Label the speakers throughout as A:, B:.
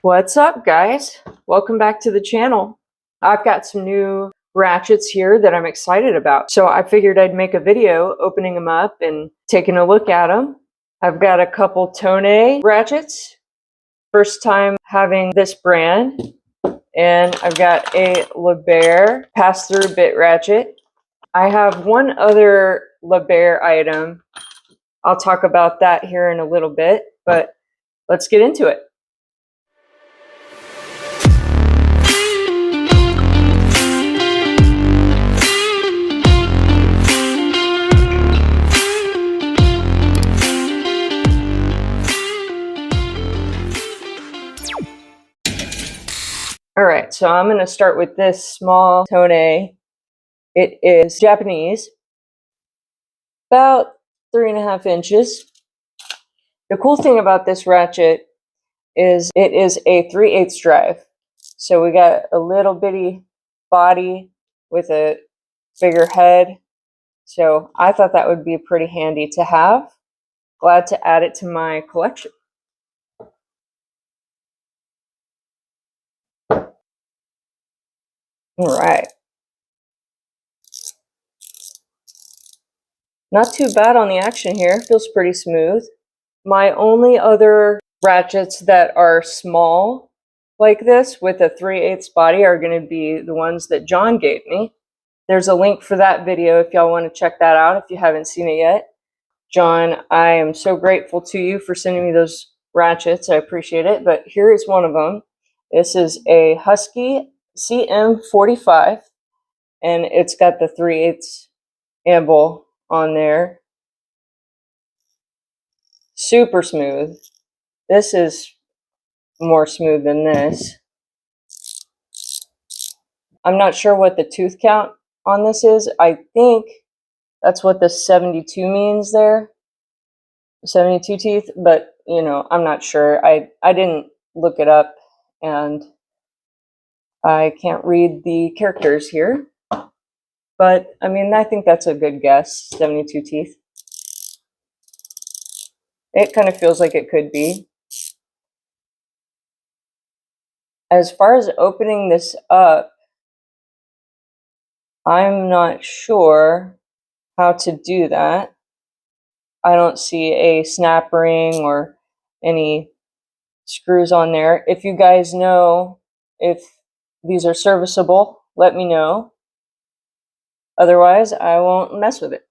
A: What's up, guys? Welcome back to the channel. I've got some new ratchets here that I'm excited about. So I figured I'd make a video opening them up and taking a look at them. I've got a couple Tone ratchets. First time having this brand. And I've got a LeBaire pass-through bit ratchet. I have one other LeBaire item. I'll talk about that here in a little bit, but let's get into it. Alright, so I'm going to start with this small Tone. It is Japanese, about 3.5 inches. The cool thing about this ratchet is it is a 3/8 drive. So we got a little bitty body with a bigger head. So I thought that would be pretty handy to have. Glad to add it to my collection. All right. Not too bad on the action here. Feels pretty smooth. My only other ratchets that are small like this with a 3/8 body are going to be the ones that John gave me. There's a link for that video if y'all want to check that out if you haven't seen it yet. John, I am so grateful to you for sending me those ratchets. I appreciate it. But here is one of them. This is a Husky CM45, and it's got the 3/8 anvil on there. Super smooth. This is more smooth than this. I'm not sure what the tooth count on this is. I think that's what the 72 means there. 72 teeth, but you know, I'm not sure. I didn't look it up and I can't read the characters here. But I mean, I think that's a good guess, 72 teeth. It kind of feels like it could be. As far as opening this up, I'm not sure how to do that. I don't see a snap ring or any screws on there. If you guys know if these are serviceable, let me know. Otherwise, I won't mess with it.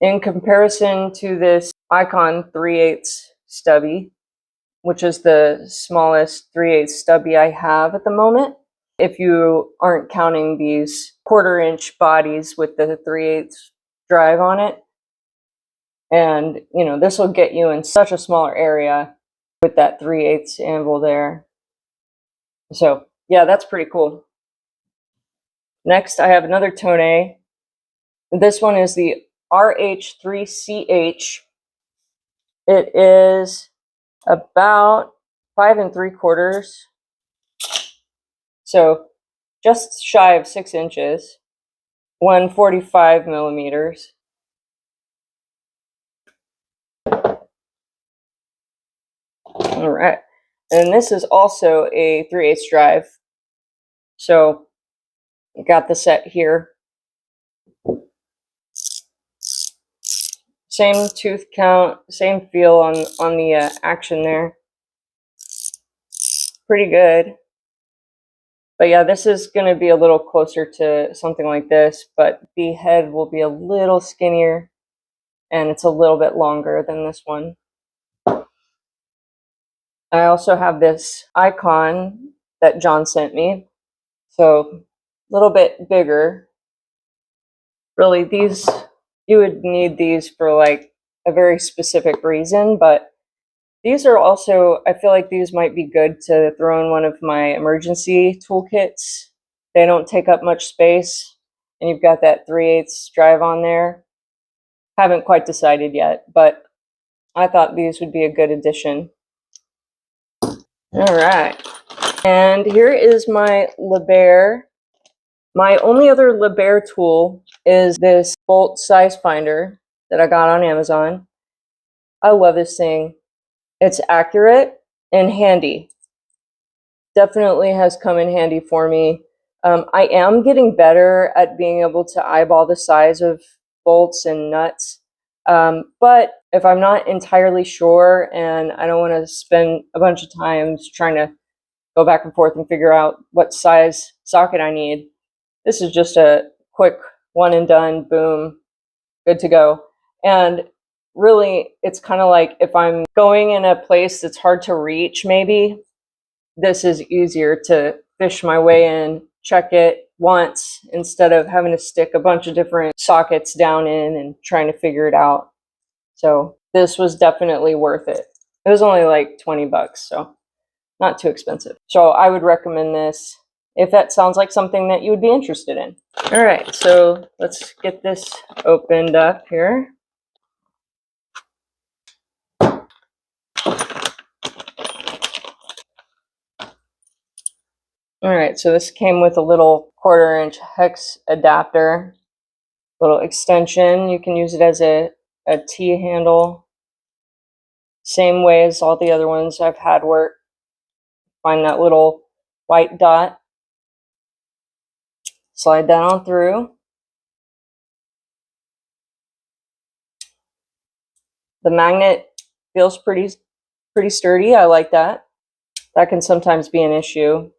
A: In comparison to this Icon 3/8 stubby, which is the smallest 3/8 stubby I have at the moment, if you aren't counting these 1/4-inch bodies with the 3/8 drive on it, and you know, this will get you in such a smaller area with that 3/8 anvil there. So yeah, that's pretty cool. Next, I have another Tone. This one is the RH3CH. It is about 5 3/4, so just shy of 6 inches, 145 millimeters. All right, and this is also a 3/8 drive. So I got the set here. Same tooth count, same feel on the action there. Pretty good. But yeah, this is going to be a little closer to something like this, but the head will be a little skinnier and it's a little bit longer than this one. I also have this Icon that John sent me, so a little bit bigger. Really, these, you would need these for like a very specific reason, but these are also, I feel like these might be good to throw in one of my emergency toolkits. They don't take up much space, and you've got that 3/8 drive on there. Haven't quite decided yet, but I thought these would be a good addition. All right, and here is my LeBaire. My only other LeBaire tool is this bolt size finder that I got on Amazon. I love this thing. It's accurate. in handy. Definitely has come in handy for me. I am getting better at being able to eyeball the size of bolts and nuts. But if I'm not entirely sure and I don't want to spend a bunch of times trying to go back and forth and figure out what size socket I need, this is just a quick one and done, boom, good to go. And really, it's kind of like if I'm going in a place that's hard to reach, maybe this is easier to fish my way in, check it once instead of having to stick a bunch of different sockets down in and trying to figure it out. So this was definitely worth it. It was only like 20 bucks, so not too expensive. So I would recommend this if that sounds like something that you would be interested in. All right, so let's get this opened up here. All right, so this came with a little 1/4-inch hex adapter, little extension. You can use it as a T-handle. Same way as all the other ones I've had work. Find that little white dot. Slide that on through. The magnet feels pretty sturdy. I like that. That can sometimes be an issue.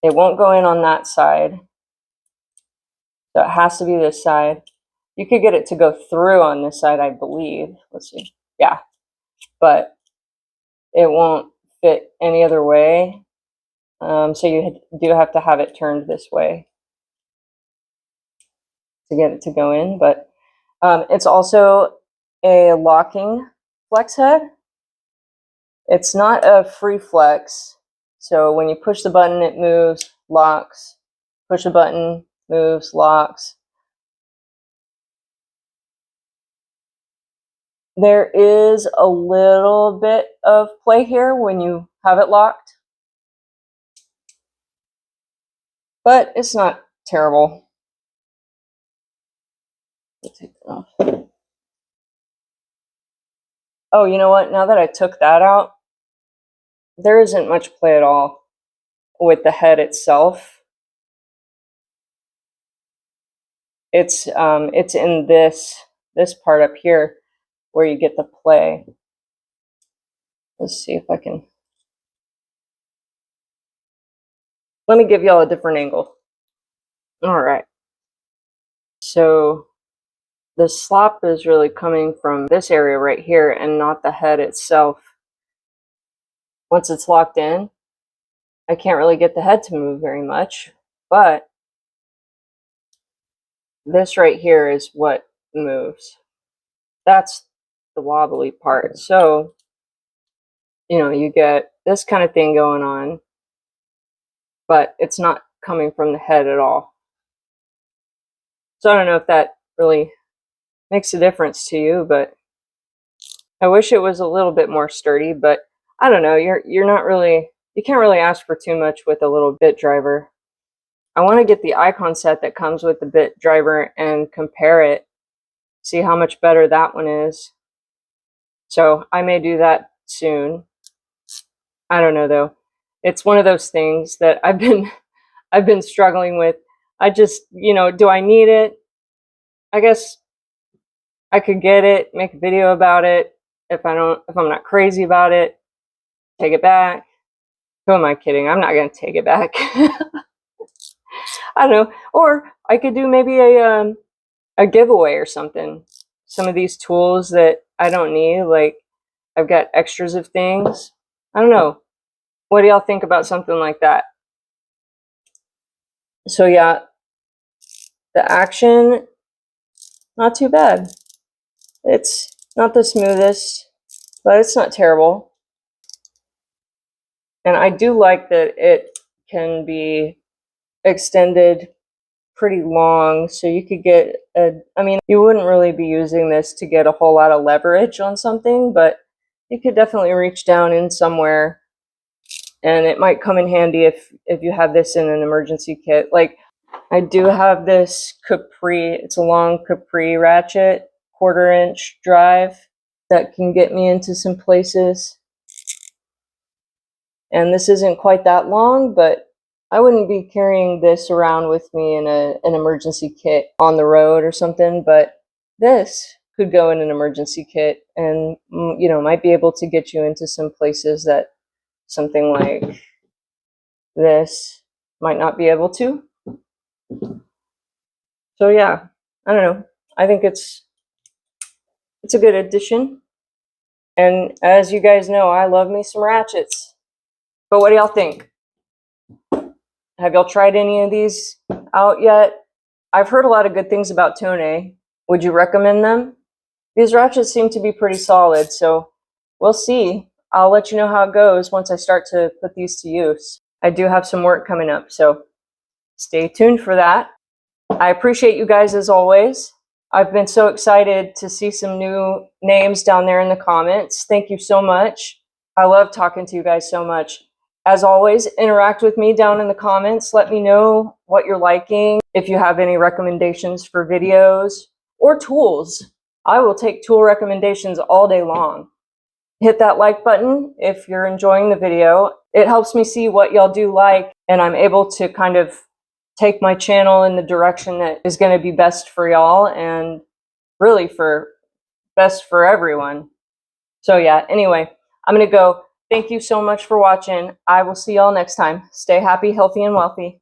A: It won't go in on that side. So it has to be this side. You could get it to go through on this side, I believe. Let's see. Yeah. But it won't fit any other way. So you do have to have it turned this way to get it to go in. But it's also a locking flex head. It's not a free flex. So when you push the button, it moves, locks. Push a button, moves, locks. There is a little bit of play here when you have it locked, but it's not terrible. Let's take that off. Oh, you know what? Now that I took that out, there isn't much play at all with the head itself. It's in this part up here where you get the play. Let's see if I can. Let me give y'all a different angle. All right. So the slop is really coming from this area right here and not the head itself. Once it's locked in, I can't really get the head to move very much, but this right here is what moves. That's the wobbly part. So, you know, you get this kind of thing going on, but it's not coming from the head at all. So I don't know if that really makes a difference to you, but I wish it was a little bit more sturdy, but I don't know, you're not really, you can't really ask for too much with a little bit driver. I want to get the icon set that comes with the bit driver and compare it, see how much better that one is. So I may do that soon. I don't know though. It's one of those things that I've been struggling with. I just, you know, do I need it? I guess I could get it, make a video about it. If I'm not crazy about it, take it back. Who am I kidding? I'm not going to take it back. I don't know. Or I could do maybe a giveaway or something. Some of these tools that I don't need, like I've got extras of things. I don't know. What do y'all think about something like that? So yeah, the action, not too bad. It's not the smoothest, but it's not terrible. And I do like that it can be extended pretty long, so you could get I mean, you wouldn't really be using this to get a whole lot of leverage on something, but you could definitely reach down in somewhere, and it might come in handy if you have this in an emergency kit. Like I do have this Capri, it's a long Capri ratchet. 1/4-inch drive that can get me into some places. And this isn't quite that long, but I wouldn't be carrying this around with me in an emergency kit on the road or something, but this could go in an emergency kit and, you know, might be able to get you into some places that something like this might not be able to. So yeah, I don't know. I think it's a good addition. And as you guys know, I love me some ratchets. But what do y'all think? Have y'all tried any of these out yet? I've heard a lot of good things about Tone. Would you recommend them? These ratchets seem to be pretty solid, so we'll see. I'll let you know how it goes once I start to put these to use. I do have some work coming up, so stay tuned for that. I appreciate you guys as always. I've been so excited to see some new names down there in the comments. Thank you so much. I love talking to you guys so much. As always, interact with me down in the comments. Let me know what you're liking. If you have any recommendations for videos or tools, I will take tool recommendations all day long. Hit that like button if you're enjoying the video. It helps me see what y'all do like, and I'm able to kind of take my channel in the direction that is going to be best for y'all and really for best for everyone. So yeah, anyway, I'm going to go. Thank you so much for watching. I will see y'all next time. Stay happy, healthy, and wealthy.